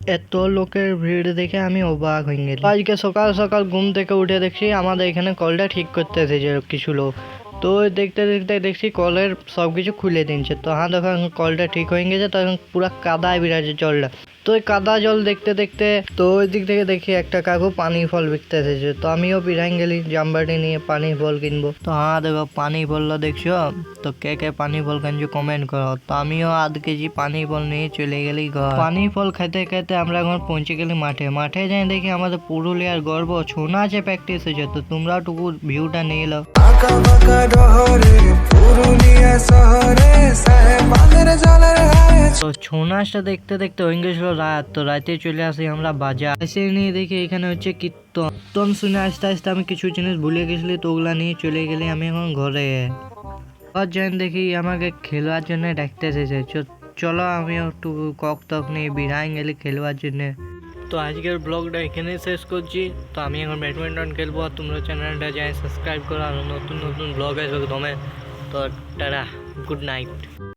এত লোকের ভিড় দেখে আমি অবাক হয়ে গেছি। আজকে সকাল সকাল ঘুম থেকে উঠে দেখছি আমাদের এখানে কলটা ঠিক করতে এসেছে কিছু লোক। তো দেখতে দেখতে দেখছি কলের সব কিছু খুলে দিচ্ছে। তো হ্যাঁ, তখন কলটা ঠিক হয়ে গেছে, তখন পুরো কাদায় বিরাজে জলটা। তো ওই কাদা জল দেখতে দেখতে তো ওই দিক থেকে দেখি একটা কাকু পানি ফল বিকতে এসেছে। তো আমিও বিরান গেলি জামবাটি নিয়ে পানি ফল কিনবো। তো হ্যাঁ দেখো পানি ফলটা দেখছো। তো কে কে পানি ফল কিনছো কমেন্ট করো। তো আমিও আধ কেজি পানি ফল নিয়ে চলে গেলি ঘর। পানি ফল খেতে খেতে আমরা এখন পৌঁছে গেলি মাঠে যাই দেখি আমাদের পুরুলিয়ার গর্ব ছৌ নাচে প্র্যাকটিস হয়েছে। তো তোমরাও টুকু ভিউটা নিয়ে এলো। তো ছৌ নাচটা দেখতে দেখতে হয়ে গেছিল রাত। তো রাতে চলে আসি আমরা বাজার। এসে নিয়ে দেখি এখানে হচ্ছে কীর্তন শুনে আস্তে আস্তে আমি কিছু জিনিস ভুলে গেছিলি, তো ওগুলা নিয়ে চলে গেলি আমি এখন ঘরে। যাই দেখি আমাকে খেলবার জন্য ডাকতে এসেছে। চলো আমিও একটু কক টক নিয়ে বিরান গেলি খেলবার জন্য। তো আজকের ব্লগটা এখানেই শেষ করছি। তো আমি এখন ব্যাডমিন্টন খেলবো, আর তোমরা চ্যানেলটা যাই সাবস্ক্রাইব করো, আর নতুন নতুন ব্লগ আসবে দমে। তো টাটা, গুড নাইট।